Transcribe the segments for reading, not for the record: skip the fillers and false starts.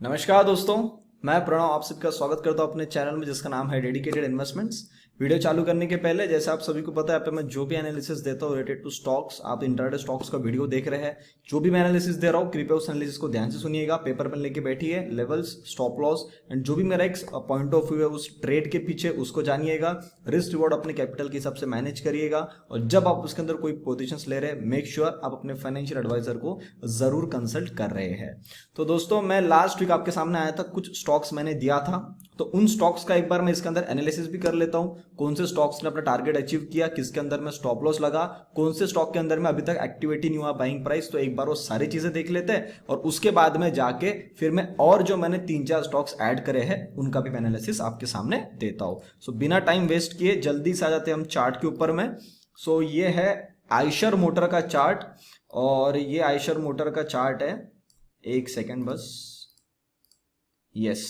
नमस्कार दोस्तों, मैं प्रणव आप सबका स्वागत करता हूं अपने चैनल में जिसका नाम है डेडिकेटेड इन्वेस्टमेंट्स। वीडियो चालू करने के पहले जैसे आप सभी को पता है, यहाँ पे मैं जो भी एनालिसिस देता हूँ रिलेटेड टू स्टॉक्स, आप इंट्राडे स्टॉक्स का वीडियो देख रहे हैं। जो भी मैं एनालिसिस दे रहा हूँ कृपया उस एनालिसिस को ध्यान से सुनिएगा, पेपर पेन लेके बैठिए, लेवल्स, स्टॉप लॉस एंड जो भी मेरा एक पॉइंट ऑफ व्यू है उस ट्रेड के पीछे उसको जानिएगा। रिस्क रिवॉर्ड अपने कैपिटल के हिसाब से मैनेज करिएगा और जब आप उसके अंदर कोई पोजिशंस ले रहे हैं मेक श्योर आप अपने फाइनेंशियल एडवाइजर को जरूर कंसल्ट कर रहे हैं। तो दोस्तों, मैं लास्ट वीक आपके सामने आया था, कुछ स्टॉक्स मैंने दिया था, तो उन स्टॉक्स का एक बार मैं इसके अंदर एनालिसिस भी कर लेता हूं। कौन से स्टॉक्स ने अपना टारगेट अचीव किया, किसके अंदर में स्टॉप लॉस लगा, कौन से स्टॉक के अंदर में अभी तक एक्टिविटी नहीं हुआ बाइंग प्राइस, तो एक बार वो सारी चीजें देख लेते हैं और उसके बाद में जाके फिर मैं और जो मैंने 3-4 स्टॉक्स ऐड करे हैं उनका भी एनालिसिस आपके सामने देता हूं। सो बिना टाइम वेस्ट किए जल्दी से आ जाते हैं हम चार्ट के ऊपर में। सो ये है आयशर मोटर का चार्ट और ये आयशर मोटर का चार्ट है, एक सेकेंड बस। यस,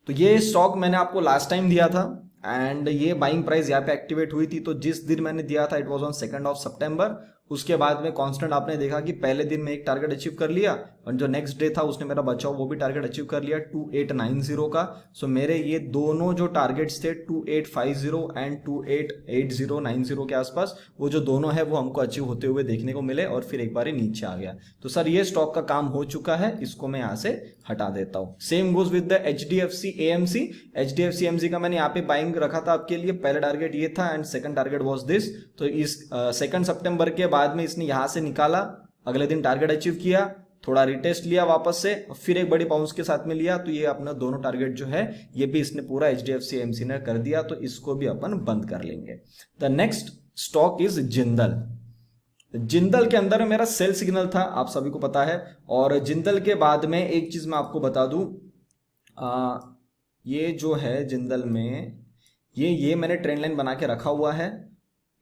तो ये स्टॉक मैंने आपको लास्ट टाइम दिया था एंड ये बाइंग प्राइस यहाँ पे एक्टिवेट हुई थी। तो जिस दिन मैंने दिया था इट वाज ऑन 2 सितंबर। उसके बाद में कांस्टेंट आपने देखा कि पहले दिन में एक टारगेट अचीव कर लिया और जो नेक्स्ट डे था उसने मेरा बचाव वो भी टारगेट अचीव कर लिया 2890 का। सो मेरे ये दोनों जो टारगेट्स थे 2850 एंड 288090 के आसपास, वो जो दोनों है वो हमको अचीव होते हुए देखने को मिले और फिर एक बार ही नीचे आ गया। तो सर ये स्टॉक का काम हो चुका है, इसको मैं यहाँ से हटा देता हूँ। Same goes with the HDFC AMC। HDFC AMC का मैंने यहाँ पे बाइंग रखा था आपके लिए, पहला टारगेट ये था and second target was this. तो इस 2 सितंबर के बाद में इसने यहां से निकाला, अगले दिन टारगेट अचीव किया, थोड़ा रिटेस्ट लिया वापस से, फिर एक बड़ी बाउंस के साथ में लिया। तो ये अपना दोनों टारगेट जो है ये भी इसने पूरा HDFC AMC ने कर दिया, तो इसको भी अपन बंद कर लेंगे। The next stock is Jindal. Jindal के अंदर मेरा सेल सिग्नल था, आप सभी को पता है। और जिंदल के बाद में एक चीज मैं आपको बता दूं, ये जो है जिंदल में ये मैंने ट्रेंड लाइन बना के रखा हुआ है,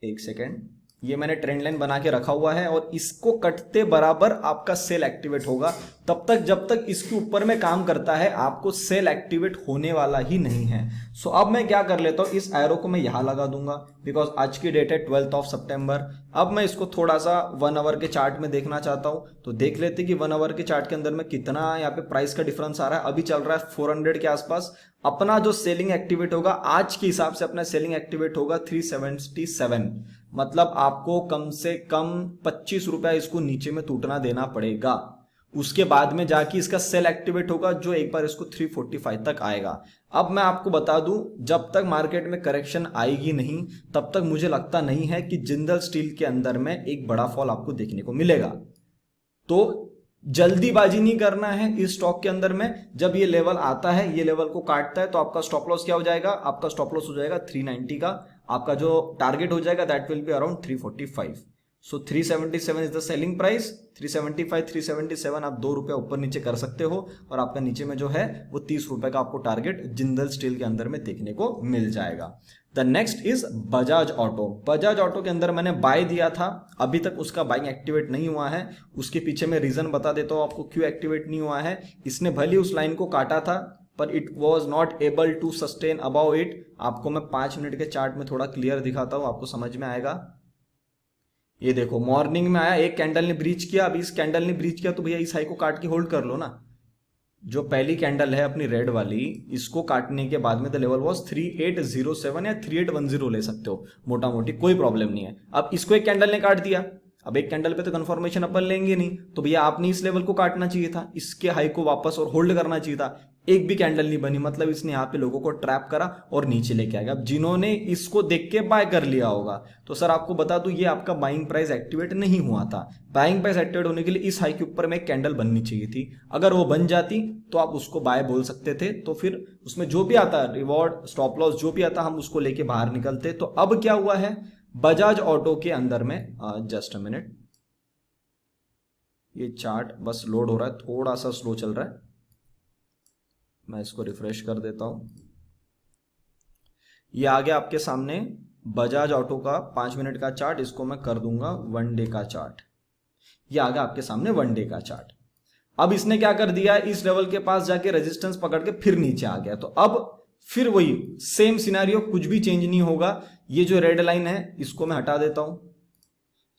एक सेकेंड, ये मैंने ट्रेंड लाइन बना के रखा हुआ है और इसको कटते बराबर आपका सेल एक्टिवेट होगा। तब तक जब तक इसके ऊपर में काम करता है आपको सेल एक्टिवेट होने वाला ही नहीं है। सो अब मैं क्या कर लेता हूं, इस एरो को मैं यहां लगा दूंगा बिकॉज आज की डेट है 12 सितंबर। अब मैं इसको थोड़ा सा 1 आवर के चार्ट में देखना चाहता हूं, तो देख लेते कि 1 आवर के चार्ट के अंदर में कितना यहाँ पे प्राइस का डिफरेंस आ रहा है। अभी चल रहा है 400 के आसपास। अपना जो सेलिंग एक्टिवेट होगा आज के हिसाब से, अपना सेलिंग एक्टिवेट होगा 377। मतलब आपको कम से कम 25 रुपया इसको नीचे में टूटना देना पड़ेगा, उसके बाद में जाके इसका सेल एक्टिवेट होगा जो एक बार इसको 345 तक आएगा। अब मैं आपको बता दूं, जब तक मार्केट में करेक्शन आएगी नहीं तब तक मुझे लगता नहीं है कि जिंदल स्टील के अंदर में एक बड़ा फॉल आपको देखने को मिलेगा। तो जल्दीबाजी नहीं करना है इस स्टॉक के अंदर में। जब ये लेवल आता है, ये लेवल को काटता है, तो आपका स्टॉप लॉस क्या हो जाएगा, आपका स्टॉप लॉस हो जाएगा 390 का। आपका जो टारगेट हो जाएगा that will be around 345। So 377 is the selling price. 375 377 आप 2 रुपया ऊपर नीचे कर सकते हो और आपका नीचे में जो है वो 30 रुपए का आपको टारगेट जिंदल स्टील के अंदर में देखने को मिल जाएगा। The next is Bajaj auto. Bajaj auto के अंदर मैंने बाय दिया था, अभी तक उसका बाइंग एक्टिवेट नहीं हुआ है। उसके पीछे मैं रीजन बता देता हूं आपको क्यों एक्टिवेट नहीं हुआ है। इसने भले उस लाइन को काटा था पर it was not able to sustain above it. आपको मैं 5 मिनट के चार्ट में थोड़ा क्लियर दिखाता हूं, आपको समझ में आएगा। ये देखो, मॉर्निंग में आया, एक कैंडल ने ब्रीच किया, अभी इस कैंडल ने ब्रीच किया, तो भैया इस हाई को काट के होल्ड कर लो ना। जो पहली कैंडल है अपनी रेड वाली, इसको काटने के बाद में द लेवल वाज 3807 या 3810 ले सकते हो, मोटा मोटी कोई प्रॉब्लम नहीं है। अब इसको एक कैंडल ने काट दिया, अब एक कैंडल पे तो कंफर्मेशन अपन लेंगे नहीं, तो भैया आपने इस लेवल को काटना चाहिए था, इसके हाई को वापस और होल्ड करना चाहिए था। एक भी कैंडल नहीं बनी, मतलब इसने यहाँ पे लोगों को ट्रैप करा और नीचे लेके आ गया। अब जिन्होंने इसको देख के बाय कर लिया होगा, तो सर आपको बता दूं ये आपका बाइंग प्राइस एक्टिवेट नहीं हुआ था। बाइंग प्राइस एक्टिवेट होने के लिए इस हाई के ऊपर में एक कैंडल बननी चाहिए थी, अगर वो बन जाती तो आप उसको बाय बोल सकते थे, तो फिर उसमें जो भी आता रिवॉर्ड स्टॉप लॉस जो भी आता हम उसको लेके बाहर निकलते। तो अब क्या हुआ है बजाज ऑटो के अंदर में, जस्ट अ मिनट, ये चार्ट बस लोड हो रहा है, थोड़ा सा स्लो चल रहा है, मैं इसको रिफ्रेश कर देता हूं। ये आ गया आपके सामने बजाज ऑटो का 5 मिनट का चार्ट, इसको मैं कर दूंगा 1 डे का चार्ट। ये आ गया आपके सामने 1 डे का चार्ट। अब इसने क्या कर दिया, इस लेवल के पास जाके रेजिस्टेंस पकड़ के फिर नीचे आ गया। तो अब फिर वही सेम सिनेरियो, कुछ भी चेंज नहीं होगा। ये जो रेड लाइन है इसको मैं हटा देता हूं।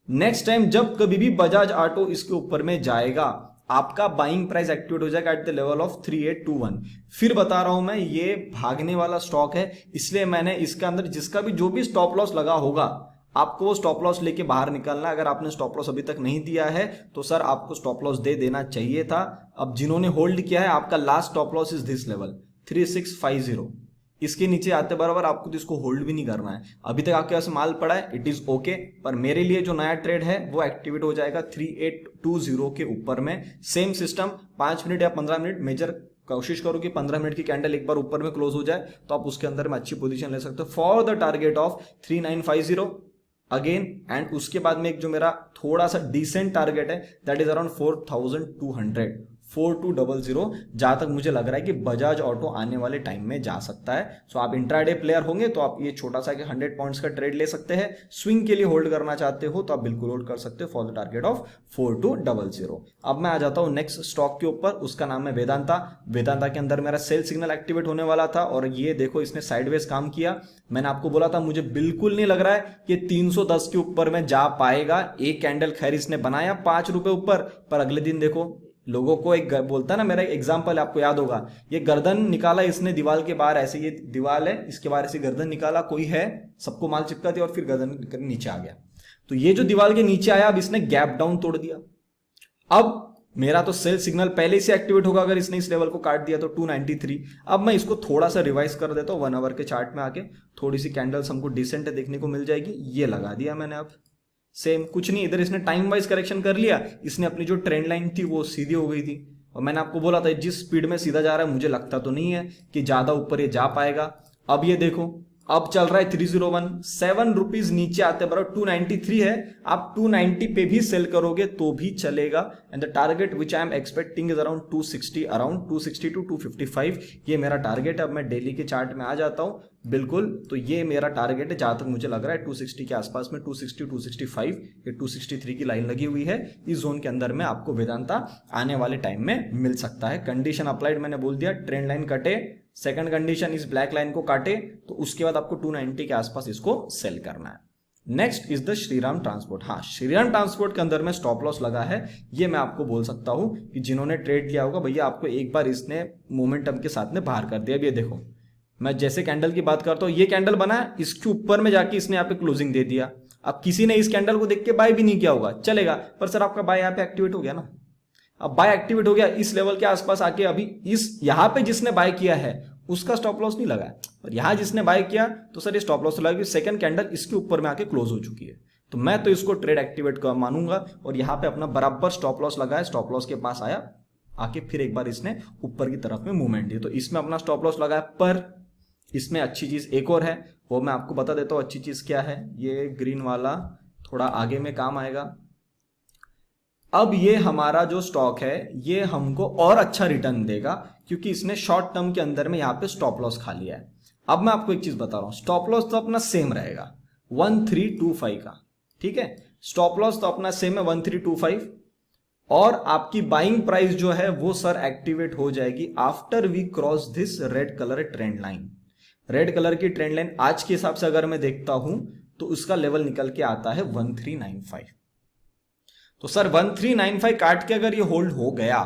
नेक्स्ट टाइम जब कभी भी बजाज ऑटो इसके ऊपर में जाएगा आपका बाइंग प्राइस एक्टिवेट हो जाएगा एट द लेवल ऑफ 3821। फिर बता रहा हूं मैं, ये भागने वाला स्टॉक है, इसलिए मैंने इसके अंदर जिसका भी जो भी स्टॉप लॉस लगा होगा आपको वो स्टॉप लॉस लेके बाहर निकलना है। अगर आपने स्टॉप लॉस अभी तक नहीं दिया है तो सर आपको स्टॉप लॉस दे देना चाहिए था। अब जिन्होंने होल्ड किया है, आपका last stop loss is this level 3650। इसके नीचे आते बराबर आपको तो इसको होल्ड भी नहीं करना है। अभी तक आपके पास माल पड़ा है, इट इज ओके, पर मेरे लिए जो नया ट्रेड है वो एक्टिवेट हो जाएगा 3820 के ऊपर में। सेम सिस्टम 5 मिनट या 15 मिनट, मेजर कोशिश करो कि 15 मिनट की कैंडल एक बार ऊपर में क्लोज हो जाए तो आप उसके अंदर में अच्छी पोजीशन ले सकते हो for the target of 3950 again. And उसके बाद में एक जो मेरा थोड़ा सा डिसेंट टारगेट है दैट इज अराउंड 4200, 4200, जहां तक मुझे लग रहा है कि बजाज ऑटो आने वाले टाइम में जा सकता है। सो आप इंट्राडे प्लेयर होंगे तो आप ये छोटा सा 100 पॉइंट्स का ट्रेड ले सकते हैं। स्विंग के लिए होल्ड करना चाहते हो तो आप बिल्कुल होल्ड कर सकते हो फॉर द टारगेट ऑफ 4200। अब मैं आ जाता हूं नेक्स्ट स्टॉक के ऊपर, उसका नाम है वेदांता। वेदांता के अंदर मेरा सेल सिग्नल एक्टिवेट होने वाला था और ये देखो इसने साइडवेज काम किया। मैंने आपको बोला था मुझे बिल्कुल नहीं लग रहा है कि 310 के ऊपर में जा पाएगा। एक कैंडल खैर इसने बनाया 5 रुपए ऊपर, पर अगले दिन देखो लोगों को एक बोलता ना, मेरा एक एग्जांपल आपको याद होगा, ये गर्दन निकाला इसने दीवार के बाहर, ऐसे ये दीवार है इसके बाहर ऐसे गर्दन निकाला, कोई है सबको माल चिपका दिया और फिर गर्दन नीचे आ गया। तो ये जो दीवार के नीचे आया अब इसने गैप डाउन तोड़ दिया। अब मेरा तो सेल सिग्नल पहले से एक्टिवेट होगा अगर इसने इस लेवल को काट दिया तो 293। अब मैं इसको थोड़ा सा रिवाइज कर देता हूं 1 आवर के चार्ट में आके, थोड़ी सी कैंडल्स हमको डिसेंट देखने को मिल जाएगी। ये लगा दिया मैंने। अब सेम कुछ नहीं, इधर इसने टाइम वाइज करेक्शन कर लिया, इसने अपनी जो ट्रेंड लाइन थी वो सीधी हो गई थी। और मैंने आपको बोला था जिस स्पीड में सीधा जा रहा है मुझे लगता तो नहीं है कि ज्यादा ऊपर ये जा पाएगा। अब ये देखो अब चल रहा है 301, 7 रुपीज नीचे आते बराबर 293 है। आप 290 पे भी सेल करोगे तो भी चलेगा। And the target which I am expecting is around 260, around 260 to 255 ये मेरा टारगेट है। अब मैं डेली के चार्ट में आ जाता हूं बिल्कुल, तो ये मेरा टारगेट है जहां तक मुझे लग रहा है 260 के आसपास में, 260 265 ये 263 की लाइन लगी हुई है। इस जोन के अंदर में आपको वेदांता आने वाले टाइम में मिल सकता है। कंडीशन अप्लाइड मैंने बोल दिया, ट्रेंड लाइन कटे, सेकंड कंडीशन इस ब्लैक लाइन को काटे तो उसके बाद आपको 290 के आसपास इसको सेल करना है। Next is the Shriram transport. हाँ, श्रीराम ट्रांसपोर्ट के अंदर में स्टॉप लॉस लगा है। ये मैं आपको बोल सकता हूं कि जिन्होंने ट्रेड किया होगा भैया आपको एक बार इसने मोमेंटम के साथ में बाहर कर दिया। अब ये देखो मैं जैसे कैंडल की बात करता हूं, ये कैंडल बना, इसके ऊपर में जाके इसने यहाँ पे क्लोजिंग दे दिया। अब किसी ने इस कैंडल को देख के बाय भी नहीं किया होगा, चलेगा, पर सर आपका बाय यहाँ पे एक्टिवेट हो गया ना। अब बाय एक्टिवेट हो गया इस लेवल के आसपास आके, अभी इस यहां पे जिसने बाय किया है उसका स्टॉप लॉस नहीं लगा है, और यहां जिसने बाय किया तो सर ये स्टॉप लॉस लगा, सेकंड कैंडल इसके ऊपर में आके क्लोज हो चुकी है। तो मैं तो इसको ट्रेड एक्टिवेट कर मानूंगा और यहां पे अपना बराबर स्टॉप लॉस लगा है, स्टॉप लॉस के पास आया आके फिर एक बार इसने ऊपर की तरफ में मूवमेंट दी, तो इसमें अपना स्टॉप लॉस लगा है। पर इसमें अच्छी चीज एक और है, वो मैं आपको बता देता हूं अच्छी चीज क्या है। ये ग्रीन वाला थोड़ा आगे में काम आएगा। अब ये हमारा जो स्टॉक है ये हमको और अच्छा रिटर्न देगा क्योंकि इसने शॉर्ट टर्म के अंदर में यहां पे स्टॉप लॉस खा लिया है। अब मैं आपको एक चीज बता रहा हूं, स्टॉप लॉस तो अपना सेम रहेगा 1325 का, ठीक है, स्टॉप लॉस तो अपना सेम है 1325, और आपकी बाइंग प्राइस जो है वो सर एक्टिवेट हो जाएगी after we cross this red colour trend line. Red colour की ट्रेंड लाइन आज के हिसाब से अगर मैं देखता हूं तो उसका लेवल निकल के आता है 1395। तो सर 1395 काट के अगर ये होल्ड हो गया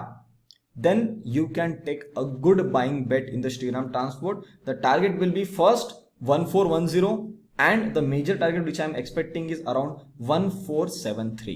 then you can take a good buying bet in the Shriram Transport. The target will be first 1410 and the major target which I am expecting is around 1473.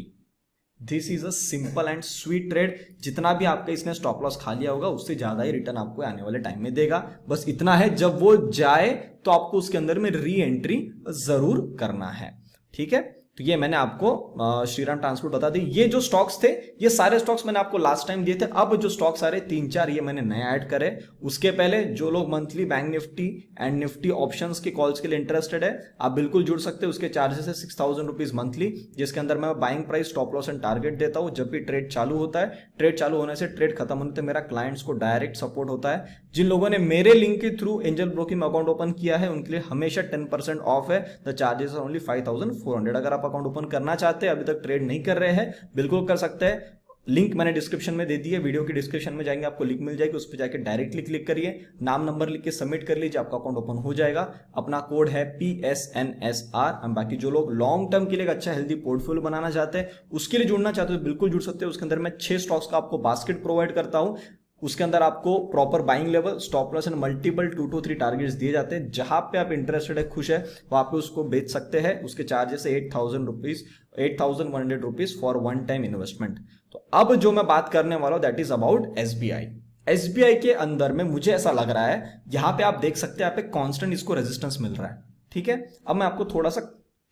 This is a simple and sweet trade. जितना भी आपका इसने stop loss खा लिया होगा उससे ज्यादा ही return आपको आने वाले टाइम में देगा। बस इतना है, जब वो जाए तो आपको उसके अंदर में री एंट्री जरूर करना है, ठीक है। तो ये मैंने आपको श्रीराम ट्रांसपोर्ट बता दी। ये जो स्टॉक्स थे ये सारे स्टॉक्स मैंने आपको लास्ट टाइम दिए थे। अब जो स्टॉक्स आ रहे 3-4 ये मैंने नया ऐड करे। उसके पहले जो लोग monthly bank Nifty and Nifty options के कॉल्स के लिए इंटरेस्टेड है आप बिल्कुल जुड़ सकते हैं। उसके चार्जेस है 6000 रुपीज मंथली, जिसके अंदर मैं buying price, stop loss and target देता हूं। जब भी ट्रेड चालू होता है, ट्रेड चालू होने से ट्रेड खत्म होने तक मेरा क्लाइंट्स को डायरेक्ट सपोर्ट होता है। जिन लोगों ने मेरे लिंक के through angel broking account open किया है उनके लिए हमेशा 10% ऑफ है। The charges only 5400। अगर आप अकाउंट ओपन करना चाहते हैं, अभी तक ट्रेड नहीं कर रहे हैं, बिल्कुल कर सकते हैं। लिंक मैंने डिस्क्रिप्शन में दे दी है, वीडियो की डिस्क्रिप्शन में जाएंगे आपको लिंक मिल जाएगी, उस पर जाकर डायरेक्टली क्लिक करिए, नाम नंबर लिख के सबमिट कर लीजिए, आपका अकाउंट ओपन हो जाएगा। अपना कोड है PSNSR। बाकी जो लोग लॉन्ग टर्म के लिए एक अच्छा हेल्दी पोर्टफोलियो बनाना चाहते हैं, उसके लिए जुड़ना चाहते हो तो बिल्कुल जुड़ सकते हो। उसके अंदर मैं 6 स्टॉक्स का आपको बास्केट प्रोवाइड करता हूं। उसके अंदर आपको proper buying level, stop loss and multiple 2 to 3 targets दिए जाते हैं। जहां पे आप इंटरेस्टेड है, खुश है, वहां पे उसको बेच सकते हैं। उसके चार्जेस है 8,100 rupees for one time investment. तो अब जो मैं बात करने वाला हूं that is about SBI। SBI के अंदर में मुझे ऐसा लग रहा है, यहां पे आप देख सकते हैं, यहाँ पे कांस्टेंट इसको रेजिस्टेंस मिल रहा है। ठीक है, अब मैं आपको थोड़ा सा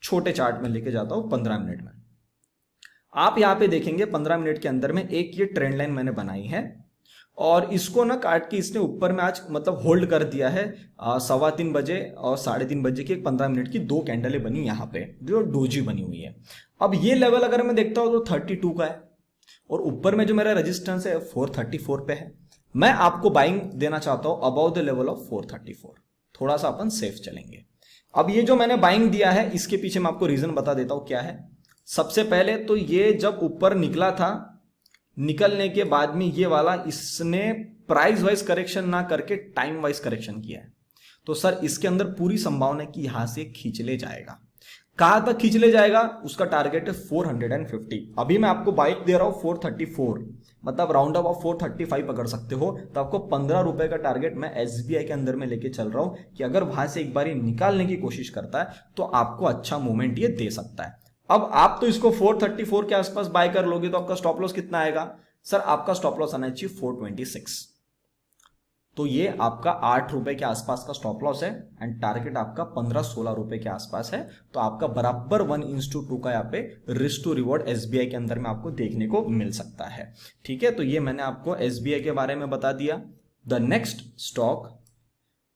छोटे चार्ट में लेके जाता हूं 15 मिनट में। आप यहां पे देखेंगे 15 मिनट के अंदर में एक ये ट्रेंड लाइन मैंने बनाई है, और इसको ना काट के इसने ऊपर में आज मतलब होल्ड कर दिया है 3:15 बजे और 3:30 बजे की 15 मिनट की 2 कैंडलें बनी यहाँ पे, जो डोजी बनी हुई है। अब ये लेवल अगर मैं देखता हूं तो 32 का है, और ऊपर में जो मेरा रेजिस्टेंस है 434 पे है। मैं आपको बाइंग देना चाहता हूं अबाउ द लेवल ऑफ 434, थोड़ा सा अपन सेफ चलेंगे। अब ये जो मैंने बाइंग दिया है, इसके पीछे मैं आपको रीजन बता देता हूं क्या है। सबसे पहले तो ये जब ऊपर निकला था, निकलने के बाद में ये वाला इसने प्राइस वाइज करेक्शन ना करके टाइम वाइज करेक्शन किया है, तो सर इसके अंदर पूरी संभावना है कि यहां से खींच ले जाएगा। कहां तक खींच ले जाएगा, उसका टारगेट है 450। अभी मैं आपको बाइक दे रहा हूं 434, मतलब राउंड अबाउट 435 पकड़ सकते हो। तो आपको 15 रुपए का टारगेट मैं SBI के अंदर में लेके चल रहा हूं कि अगर वहां से एक बार निकालने की कोशिश करता है तो आपको अच्छा मूवमेंट ये दे सकता है। अब आप तो इसको 434 के आसपास बाय कर लोगे तो आपका स्टॉप लॉस कितना आएगा, सर आपका स्टॉप लॉस आना चाहिए 426। तो ये आपका 8 रुपए के आसपास का स्टॉप लॉस है, एंड टारगेट आपका 15-16 रुपए के आसपास है। तो आपका बराबर 1:2 का यहाँ पे रिस्क टू रिवॉर्ड SBI के अंदर में आपको देखने को मिल सकता है। ठीक है, तो ये मैंने आपको SBI के बारे में बता दिया। The next stock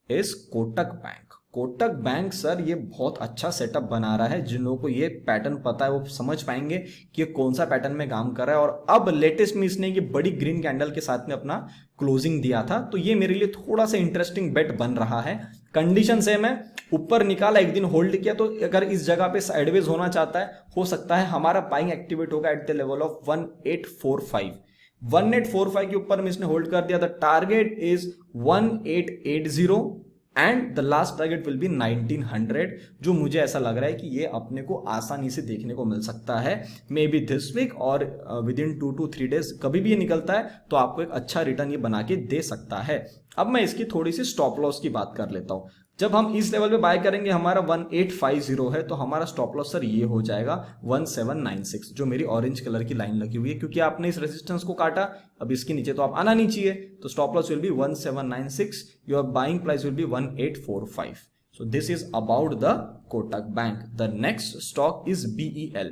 is Kotak bank. Kotak bank sir ये बहुत अच्छा सेटअप बना रहा है। जिन लोगों को ये पैटर्न पता है वो समझ पाएंगे कि ये कौन सा पैटर्न में काम कर रहा है। और अब लेटेस्ट में इसने ये बड़ी ग्रीन कैंडल के साथ में अपना क्लोजिंग दिया था, तो ये मेरे लिए थोड़ा सा इंटरेस्टिंग बेट बन रहा है। कंडीशन सेम है, ऊपर निकाला, एक दिन होल्ड किया, तो अगर इस जगह पे साइडवेज होना चाहता है, हो सकता है हमारा बाइंग एक्टिवेट होगा एट द लेवल ऑफ 1845। 1845 के ऊपर में इसने होल्ड कर दिया। The target is 1880 and the last target will be 1900, जो मुझे ऐसा लग रहा है कि ये अपने को आसानी से देखने को मिल सकता है। मे बी दिस वीक और विद इन 2 to 3 डेज कभी भी ये निकलता है तो आपको एक अच्छा रिटर्न ये बना के दे सकता है। अब मैं इसकी थोड़ी सी स्टॉप लॉस की बात कर लेता हूं। जब हम इस लेवल पे बाय करेंगे, हमारा 1850 है, तो हमारा स्टॉप लॉस सर ये हो जाएगा 1796, जो मेरी ऑरेंज कलर की लाइन लगी हुई है, क्योंकि आपने इस रेजिस्टेंस को काटा। अब इसके नीचे तो आप आना नहीं चाहिए, तो stop loss will be 1796, your buying price will be 1845। So this is about the Kotak bank. The next stock is BEL।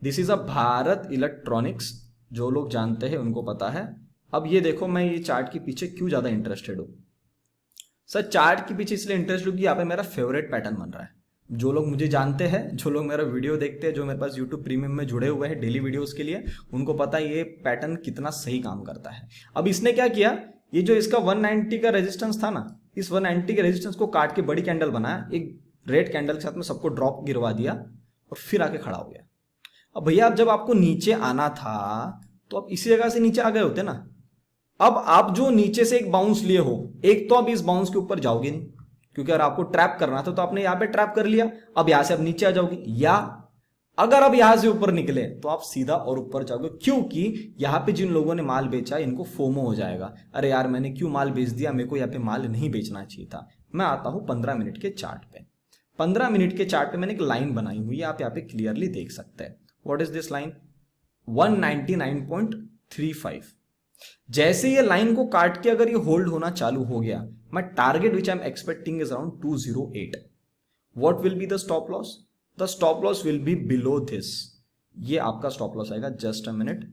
This is a Bharat electronics, जो लोग जानते हैं उनको पता है। अब ये देखो, मैं ये चार्ट के पीछे क्यों ज्यादा इंटरेस्टेड हूं। सर चार्ट के पीछे इसलिए इंटरेस्ट क्योंकि यहाँ पे मेरा फेवरेट पैटर्न बन रहा है। जो लोग मुझे जानते हैं, जो लोग मेरा वीडियो देखते हैं, जो मेरे पास YouTube प्रीमियम में जुड़े हुए हैं डेली वीडियोस के लिए, उनको पता है ये पैटर्न कितना सही काम करता है। अब इसने क्या किया, ये जो इसका 190 का रेजिस्टेंस था ना, इस 190 के रेजिस्टेंस को काट के बड़ी कैंडल बनाया, एक रेड कैंडल के साथ में सबको ड्रॉप गिरवा दिया और फिर आके खड़ा हो गया। अब भैया, अब जब आपको नीचे आना था तो आप इसी जगह से नीचे आ गए होते ना। अब आप जो नीचे से एक बाउंस लिए हो, एक तो अब इस बाउंस के ऊपर जाओगे नहीं, क्योंकि अगर आपको ट्रैप करना था तो आपने यहां पे ट्रैप कर लिया। अब यहां से अब नीचे आ जाओगे, या अगर अब यहां से ऊपर निकले तो आप सीधा और ऊपर जाओगे, क्योंकि यहां पे जिन लोगों ने माल बेचा इनको फोमो हो जाएगा, अरे यार मैंने क्यों माल बेच दिया, मेरे को यहाँ पे माल नहीं बेचना चाहिए था। मैं आता हूं 15 मिनट के चार्ट पे। 15 मिनट के चार्ट पे मैंने एक लाइन बनाई हुई है, आप यहाँ पे क्लियरली देख सकते हैं। What is this line, 199.35। जैसे ये लाइन को काट के अगर ये होल्ड होना चालू हो गया, my target which I'm expecting is around 208. What will be the stop loss? The stop loss will be below this. ये आपका stop loss आएगा, just a minute.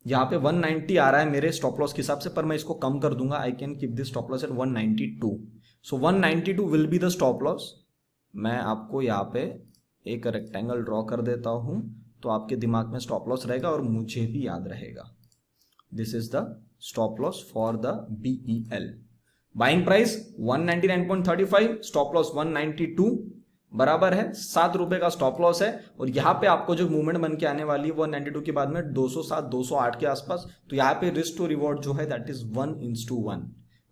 यहां पे 190 आ रहा है मेरे stop loss के हिसाब से, पर मैं इसको कम कर दूंगा। I can keep this stop loss at 192. So 192 will be the stop loss. मैं आपको यहां पे एक रेक्टेंगल ड्रॉ कर देता हूं, तो आपके दिमाग में स्टॉप लॉस रहेगा और मुझे भी याद रहेगा। This is the stop loss for the BEL। Buying price 199.35, stop loss 192, बराबर है 7 रुपए का स्टॉप लॉस है। और यहाँ पे आपको जो मूवमेंट बन के आने वाली है 192 के बाद में 207 208 के आसपास। तो यहाँ पे रिस्क टू रिवॉर्ड जो है दैट इज 1:1।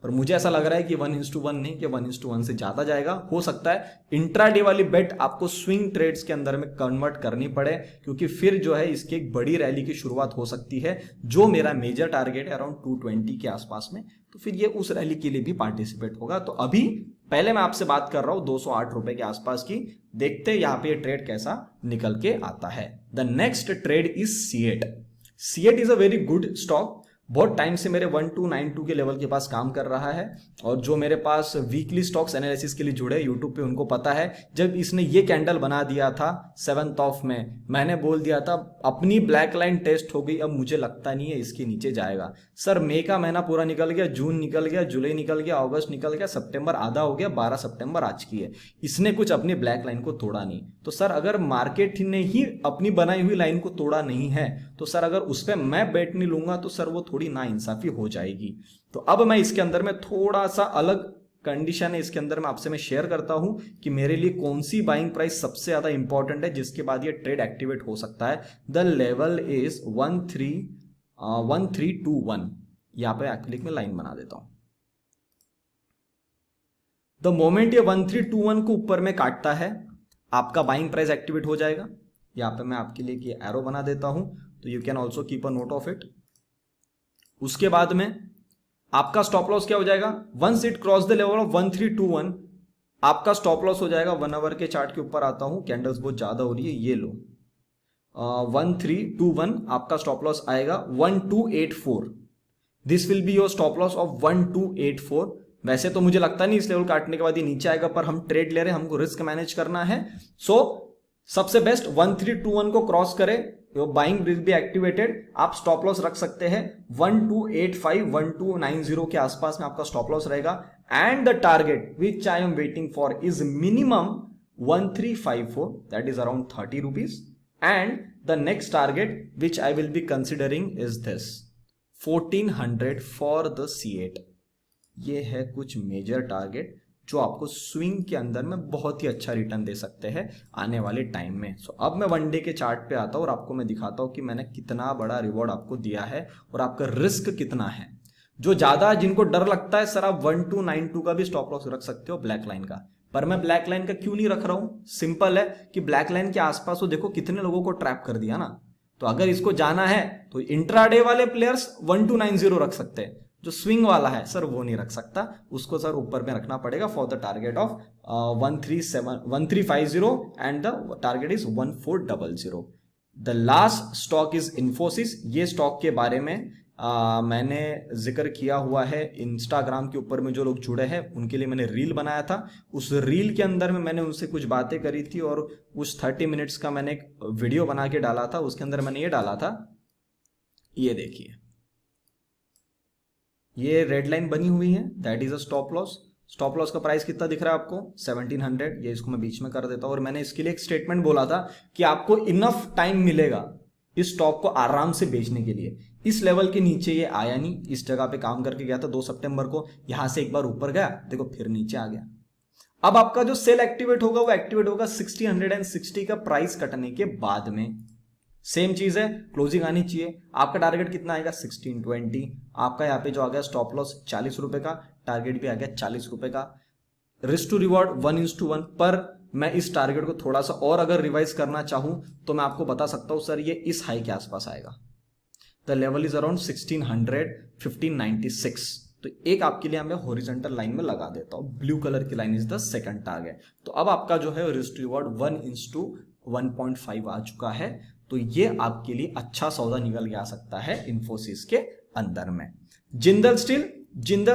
पर मुझे ऐसा लग रहा है कि 1:1 नहीं, कि 1:1 से ज्यादा जाएगा। हो सकता है इंट्राडे वाली बेट आपको स्विंग ट्रेड्स के अंदर में कन्वर्ट करनी पड़े, क्योंकि फिर जो है इसकी एक बड़ी रैली की शुरुआत हो सकती है, जो मेरा मेजर टारगेट है अराउंड 220 के आसपास में। तो फिर ये उस रैली के लिए भी पार्टिसिपेट होगा। तो अभी पहले मैं आपसे बात कर रहा हूं 208 रुपए के आसपास की। देखते हैं यहां पे ये ट्रेड कैसा निकल के आता है। The next trade is CEAT. CEAT is a very good stock. बहुत टाइम से मेरे 1292 के लेवल के पास काम कर रहा है। और जो मेरे पास वीकली स्टॉक्स एनालिसिस के लिए जुड़े यूट्यूब पे उनको पता है, जब इसने ये कैंडल बना दिया था 7 में, मैंने बोल दिया था अपनी ब्लैक लाइन टेस्ट हो गई, अब मुझे लगता नहीं है इसके नीचे जाएगा। सर मई का महीना पूरा निकल गया, जून निकल गया, जुलाई निकल गया, अगस्त निकल गया, सितंबर आधा हो गया, 12 सितंबर आज की है, इसने कुछ अपनी ब्लैक लाइन को तोड़ा नहीं। तो सर अगर मार्केट ने ही अपनी बनाई हुई लाइन को तोड़ा नहीं है, तो सर अगर उस पर मैं बैट नहीं लूंगा तो सर वो थोड़ी नाइंसाफी हो जाएगी। तो अब मैं इसके अंदर में थोड़ा सा अलग कंडीशन है, इसके अंदर मैं आपसे मैं शेयर करता हूं कि मेरे लिए कौन सी बाइंग प्राइस सबसे ज्यादा इंपॉर्टेंट है, जिसके बाद ये ट्रेड एक्टिवेट हो सकता है। The level is 1321। यहां पे एक्चुअली में लाइन बना देता हूं। द मोमेंट ये 1321 को ऊपर में काटता है, आपका बाइंग प्राइस एक्टिवेट हो जाएगा। यहां पे मैं आपके लिए ये एरो बना देता हूं, तो you can also keep a note of it. उसके बाद में आपका स्टॉप लॉस क्या हो जाएगा, once it cross the level of 1321, आपका स्टॉप लॉस हो जाएगा 1 आवर के चार्ट के ऊपर आता हूं, कैंडल्स बहुत ज्यादा हो रही है, ये लो 1321, आपका स्टॉप लॉस आएगा 1284। This will be your stop loss of 1284। वैसे तो मुझे लगता नहीं इस लेवल काटने के बाद ये नीचे आएगा, पर हम ट्रेड ले रहे हैं, हमको रिस्क मैनेज करना है। सो सबसे बेस्ट 1321 को क्रॉस करे, बाइंग विल बी एक्टिवेटेड। आप स्टॉप लॉस रख सकते हैं 1285 1290 के आसपास में आपका स्टॉप लॉस रहेगा। And the target which I am waiting for is minimum 1354, that is around 30 rupees. And the next target which I will be considering is this 1400 for the C8। ये है कुछ मेजर टारगेट जो आपको swing के अंदर में बहुत ही अच्छा रिटर्न दे सकते हैं आने वाले टाइम में। सो अब मैं 1 डे के चार्ट पे आता हूं और आपको मैं दिखाता हूं कि मैंने कितना बड़ा रिवॉर्ड आपको दिया है और आपका रिस्क कितना है। जो ज्यादा जिनको डर लगता है सर आप 1292 का भी स्टॉप लॉस रख सकते हो ब्लैक लाइन का, पर मैं ब्लैक लाइन का क्यों नहीं रख रहा हूं, सिंपल है कि ब्लैक लाइन के आसपास तो देखो कितने लोगों को ट्रैप कर दिया ना। तो अगर इसको जाना है तो इंट्राडे वाले प्लेयर्स 1290 रख सकते हैं, जो स्विंग वाला है सर वो नहीं रख सकता, उसको सर ऊपर में रखना पड़ेगा for the target of 1350 and the target is 1400। The last stock is Infosys. ये स्टॉक के बारे में मैंने जिक्र किया हुआ है इंस्टाग्राम के ऊपर में, जो लोग जुड़े हैं उनके लिए मैंने रील बनाया था। उस रील के अंदर में मैंने उनसे कुछ बातें करी थी और उस 30 मिनट्स का मैंने एक वीडियो बना के डाला था। उसके अंदर मैंने ये डाला था, ये देखिए ये रेड लाइन बनी हुई है, that is a stop loss. Stop loss का प्राइस कितना दिख रहा है आपको 1700। ये इसको मैं बीच में कर देता हूं और मैंने इसके लिए एक स्टेटमेंट बोला था कि आपको इनफ टाइम मिलेगा इस स्टॉक को आराम से बेचने के लिए। इस लेवल के नीचे ये आया नहीं, इस जगह पे काम करके गया था 2 सितंबर को, यहां से एक बार ऊपर गया, देखो फिर नीचे आ गया। अब आपका जो सेल एक्टिवेट होगा वो एक्टिवेट होगा 1660 का प्राइस कटने के बाद में। सेम चीज है, क्लोजिंग आनी चाहिए। आपका टारगेट कितना आएगा 1620। आपका यहाँ पे जो आ गया स्टॉप लॉस 40 रुपए का, टारगेट भी आ गया 40 रुपए का। Risk to reward 1:1। पर मैं इस टारगेट को थोड़ा सा और अगर रिवाइज करना चाहूं तो मैं आपको बता सकता हूं सर ये इस हाई के आसपास आएगा। The level is around 1600 1596। तो एक आपके लिए मैं हॉरिजॉन्टल लाइन में लगा देता हूं, ब्लू कलर की line is the second target. तो अब आपका जो है रिस्क टू रिवॉर्ड 1:1.5 आ चुका है। तो ये आपके लिए अच्छा सौदा निकल के आ सकता है इन्फोसिस के अंदर में। जिंदल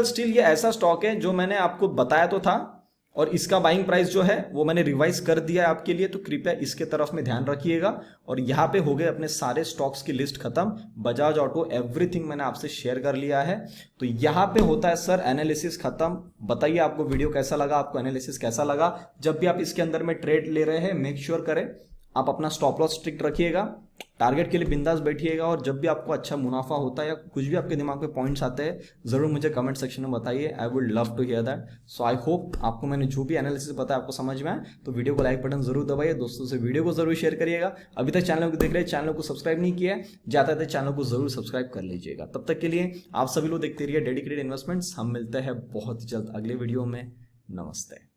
स्टील ये ऐसा स्टॉक है जो मैंने आपको बताया तो था, और इसका बाइंग प्राइस जो है वो मैंने रिवाइज कर दिया है आपके लिए, तो कृपया इसके तरफ में ध्यान रखिएगा। और यहाँ पे हो गए अपने सारे स्टॉक्स की लिस्ट खत्म। बजाज ऑटो एवरीथिंग मैंने आपसे शेयर कर लिया है। तो यहाँ पे होता है सर एनालिसिस खत्म। बताइए आपको वीडियो कैसा लगा, आपको एनालिसिस कैसा लगा। जब भी आप इसके अंदर में ट्रेड ले रहे हैं मेक श्योर करें आप अपना स्टॉप लॉस स्ट्रिक्ट रखिएगा, टारगेट के लिए बिंदास बैठिएगा और जब भी आपको अच्छा मुनाफा होता है या कुछ भी आपके दिमाग में पॉइंट्स आते हैं ज़रूर मुझे कमेंट सेक्शन में बताइए। I would love to hear that. So I hope आपको मैंने जो भी एनालिसिस बताया आपको समझ में आए, तो वीडियो को लाइक बटन जरूर दबाइए, दोस्तों से वीडियो को जरूर शेयर करिएगा। अभी तक चैनल को देख रहे हैं, चैनल को सब्सक्राइब नहीं किया है, जाते थे चैनल को जरूर सब्सक्राइब कर लीजिएगा। तब तक के लिए आप सभी लोग देखते रहिए डेडिकेटेड इन्वेस्टमेंट्स। हम मिलते हैं बहुत जल्द अगले वीडियो में। नमस्ते।